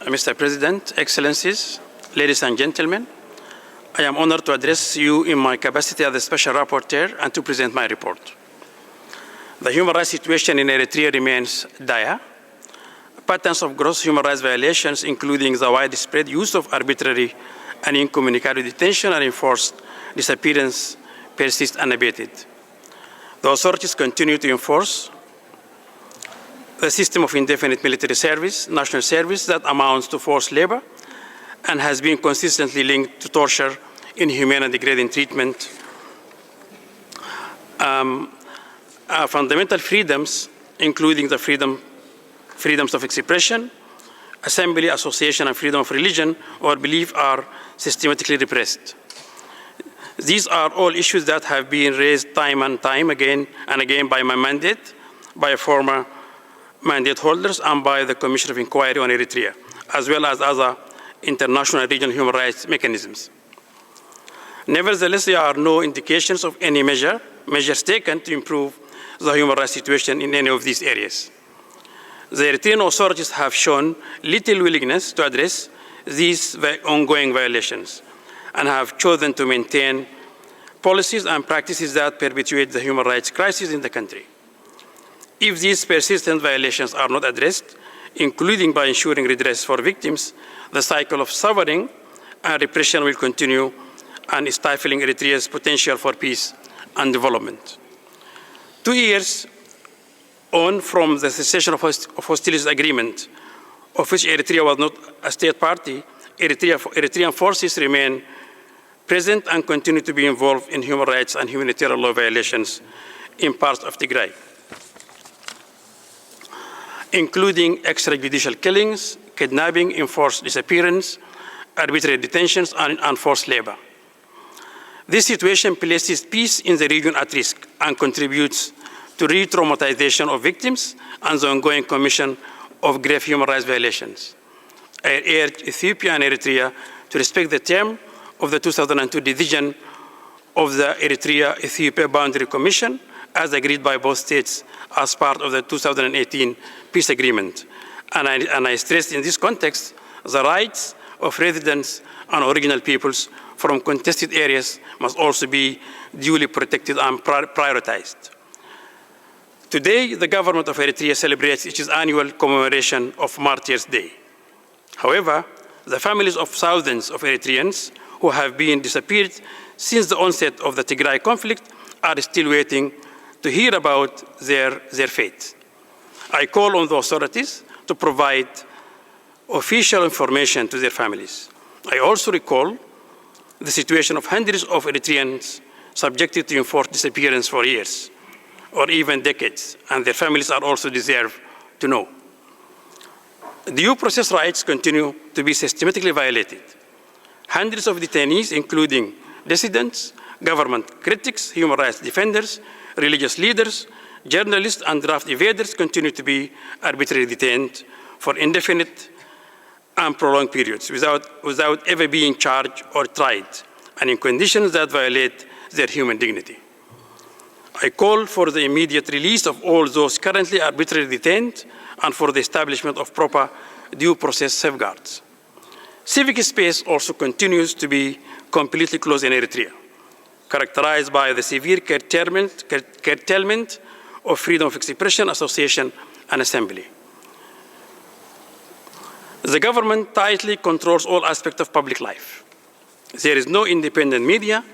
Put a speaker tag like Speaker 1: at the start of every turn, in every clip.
Speaker 1: Mr. President, Excellencies, ladies and gentlemen, I am honored to address you in my capacity as the Special Rapporteur and to present my report. The human rights situation in Eritrea remains dire. Patterns of gross human rights violations, including the widespread use of arbitrary and incommunicado detention and enforced disappearance, persist unabated. The authorities continue to enforce the system of indefinite military service, national service, that amounts to forced labor and has been consistently linked to torture, inhumane and degrading treatment. Fundamental freedoms, including the freedoms of expression, assembly, association, and freedom of religion or belief, are systematically repressed. These are all issues that have been raised time and time again and again by my mandate, by former mandate holders, and by the Commission of Inquiry on Eritrea, as well as other international and regional human rights mechanisms. Nevertheless, there are no indications of any measures taken to improve the human rights situation in any of these areas. The Eritrean authorities have shown little willingness to address these ongoing violations and have chosen to maintain policies and practices that perpetuate the human rights crisis in the country. If these persistent violations are not addressed, including by ensuring redress for victims, the cycle of suffering and repression will continue and stifling Eritrea's potential for peace and development. 2 years on from the cessation of hostilities agreement, of which Eritrea was not a state party, Eritrean forces remain present and continue to be involved in human rights and humanitarian law violations in parts of Tigray, including extrajudicial killings, kidnapping, enforced disappearance, arbitrary detentions, and forced labor. This situation places peace in the region at risk and contributes to re-traumatization of victims and the ongoing commission of grave human rights violations. I urge Ethiopia and Eritrea to respect the term of the 2002 division of the Eritrea-Ethiopia Boundary Commission as agreed by both states as part of the 2018 peace agreement. And I stress in this context the rights of residents and original peoples from contested areas must also be duly protected and prioritized. Today, the government of Eritrea celebrates its annual commemoration of Martyrs' Day. However, the families of thousands of Eritreans who have been disappeared since the onset of the Tigray conflict are still waiting to hear about their fate. I call on the authorities to provide official information to their families. I also recall the situation of hundreds of Eritreans subjected to enforced disappearance for years or even decades, and their families are also deserve to know. Due process rights continue to be systematically violated. Hundreds of detainees, including dissidents, government critics, human rights defenders, religious leaders, journalists, and draft evaders continue to be arbitrarily detained for indefinite and prolonged periods without ever being charged or tried, and in conditions that violate their human dignity. I call for the immediate release of all those currently arbitrarily detained and for the establishment of proper due process safeguards. Civic space also continues to be completely closed in Eritrea, characterized by the severe curtailment of freedom of expression, association, and assembly. The government tightly controls all aspects of public life. There is no independent media,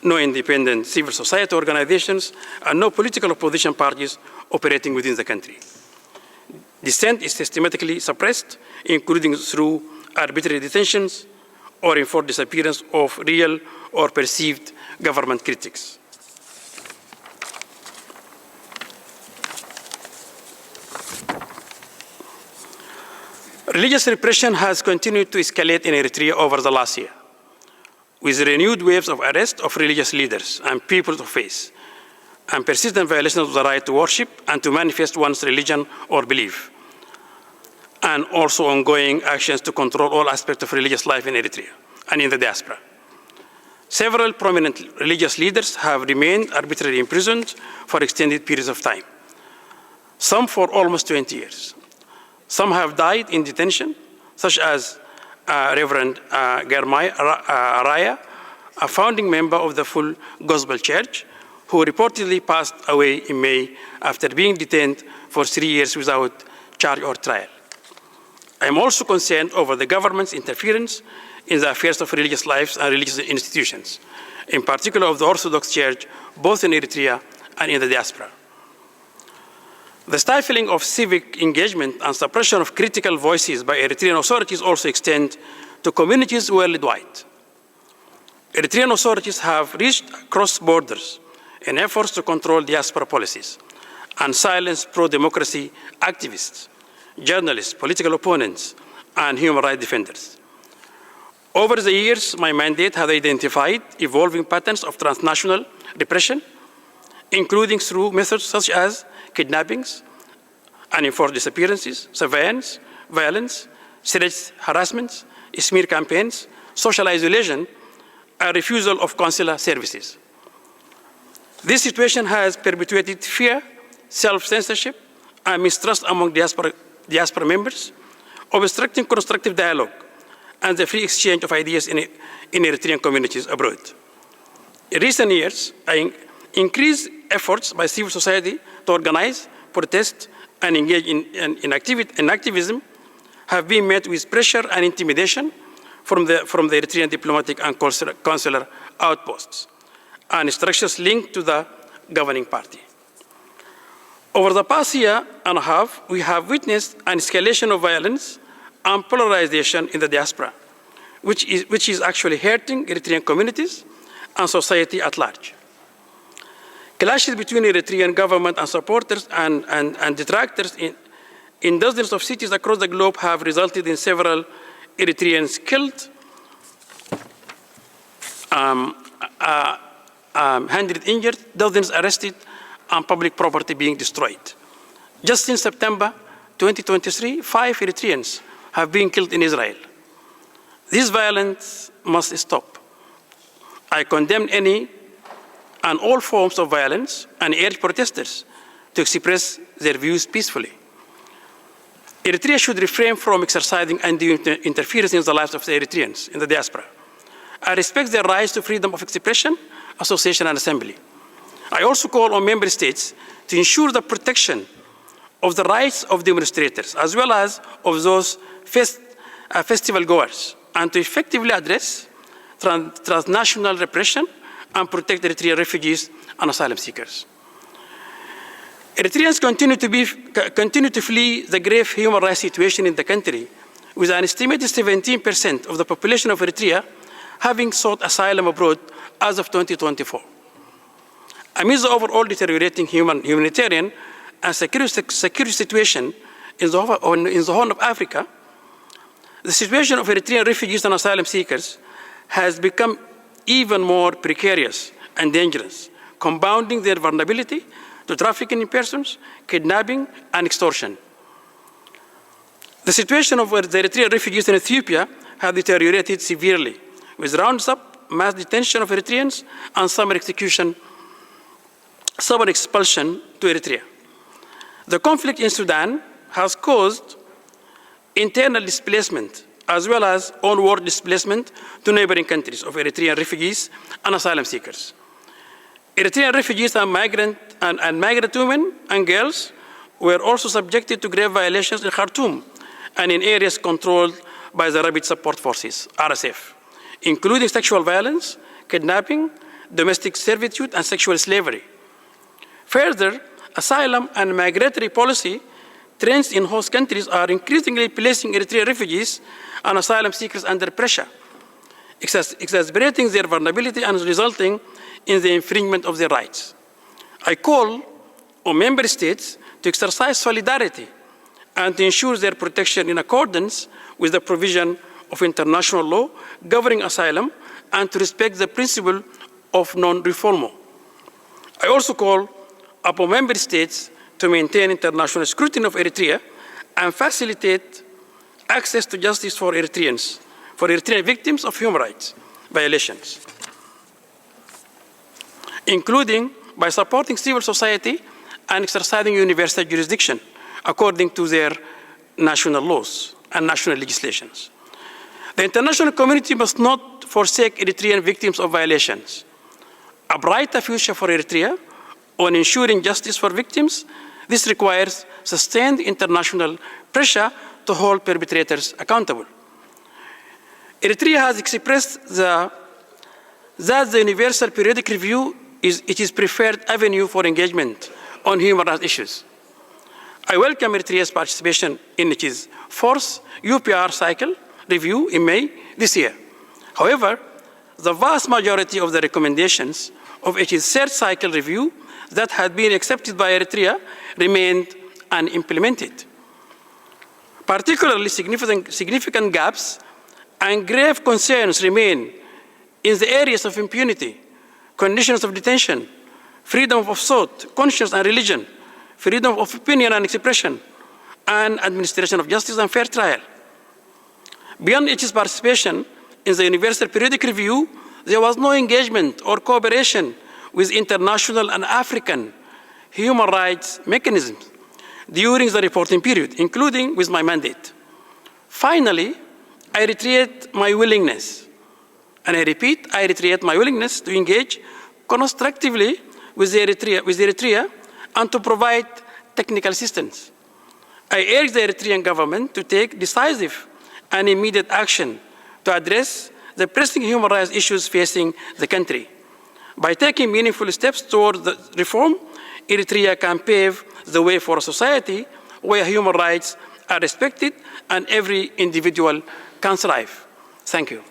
Speaker 1: no independent civil society organizations, and no political opposition parties operating within the country. Dissent is systematically suppressed, including through arbitrary detentions or enforced disappearance of real or perceived government critics. Religious repression has continued to escalate in Eritrea over the last year, with renewed waves of arrest of religious leaders and people of faith, and persistent violations of the right to worship and to manifest one's religion or belief, and also ongoing actions to control all aspects of religious life in Eritrea and in the diaspora. Several prominent religious leaders have remained arbitrarily imprisoned for extended periods of time, some for almost 20 years. Some have died in detention, such as Reverend Germay Araya, a founding member of the Full Gospel Church, who reportedly passed away in May after being detained for 3 years without charge or trial. I am also concerned over the government's interference in the affairs of religious lives and religious institutions, in particular of the Orthodox Church, both in Eritrea and in the diaspora. The stifling of civic engagement and suppression of critical voices by Eritrean authorities also extend to communities worldwide. Eritrean authorities have reached across borders in efforts to control diaspora policies and silence pro-democracy activists, journalists, political opponents, and human rights defenders. Over the years, my mandate has identified evolving patterns of transnational repression, including through methods such as kidnappings, unenforced disappearances, surveillance, violence, threats, harassments, smear campaigns, social isolation, and refusal of consular services. This situation has perpetuated fear, self-censorship, and mistrust among diaspora members, obstructing constructive dialogue and the free exchange of ideas in Eritrean communities abroad. In recent years, increased efforts by civil society to organize, protest, and engage in activism have been met with pressure and intimidation from the Eritrean diplomatic and consular outposts and structures linked to the governing party. Over the past year and a half, we have witnessed an escalation of violence and polarization in the diaspora, which is actually hurting Eritrean communities and society at large. Clashes between Eritrean government and supporters and detractors in dozens of cities across the globe have resulted in several Eritreans killed, 100 injured, dozens arrested, and public property being destroyed. Just since September 2023, 5 Eritreans have been killed in Israel. This violence must stop. I condemn any and all forms of violence and urge protesters to express their views peacefully. Eritrea should refrain from exercising undue interference in the lives of the Eritreans in the diaspora. I respect their rights to freedom of expression, association, and assembly. I also call on member states to ensure the protection of the rights of demonstrators, as well as of those festivalgoers, and to effectively address transnational repression and protect Eritrean refugees and asylum seekers. Eritreans continue to flee the grave human rights situation in the country, with an estimated 17% of the population of Eritrea having sought asylum abroad as of 2024. Amid the overall deteriorating humanitarian and security situation in the Horn of Africa, the situation of Eritrean refugees and asylum seekers has become even more precarious and dangerous, compounding their vulnerability to trafficking in persons, kidnapping, and extortion. The situation of the Eritrean refugees in Ethiopia has deteriorated severely, with rounds-up, mass detention of Eritreans, and summer expulsion to Eritrea. The conflict in Sudan has caused internal displacement as well as onward displacement to neighboring countries of Eritrean refugees and asylum seekers. Eritrean refugees and migrant women and girls were also subjected to grave violations in Khartoum and in areas controlled by the Rapid Support Forces, RSF, including sexual violence, kidnapping, domestic servitude, and sexual slavery. Further, asylum and migratory policy trends in host countries are increasingly placing Eritrean refugees and asylum seekers under pressure, exacerbating their vulnerability and resulting in the infringement of their rights. I call on member states to exercise solidarity and to ensure their protection in accordance with the provision of international law governing asylum and to respect the principle of non-refoulement. I also call upon member states to maintain international scrutiny of Eritrea and facilitate access to justice for Eritreans, for Eritrean victims of human rights violations, including by supporting civil society and exercising universal jurisdiction according to their national laws and national legislations. The international community must not forsake Eritrean victims of violations. A brighter future for Eritrea on ensuring justice for victims, this requires sustained international pressure to hold perpetrators accountable. Eritrea has expressed that the Universal Periodic Review is its preferred avenue for engagement on human rights issues. I welcome Eritrea's participation in its fourth UPR cycle review in May this year. However, the vast majority of the recommendations of its third cycle review that had been accepted by Eritrea remained unimplemented. Particularly significant gaps and grave concerns remain in the areas of impunity, conditions of detention, freedom of thought, conscience and religion, freedom of opinion and expression, and administration of justice and fair trial. Beyond its participation in the Universal Periodic Review, there was no engagement or cooperation with international and African human rights mechanisms during the reporting period, including with my mandate. Finally, I reiterate my willingness, and I repeat, I reiterate my willingness to engage constructively with Eritrea and to provide technical assistance. I urge the Eritrean government to take decisive and immediate action to address the pressing human rights issues facing the country. By taking meaningful steps toward the reform, Eritrea can pave the way for a society where human rights are respected and every individual can thrive. Thank you.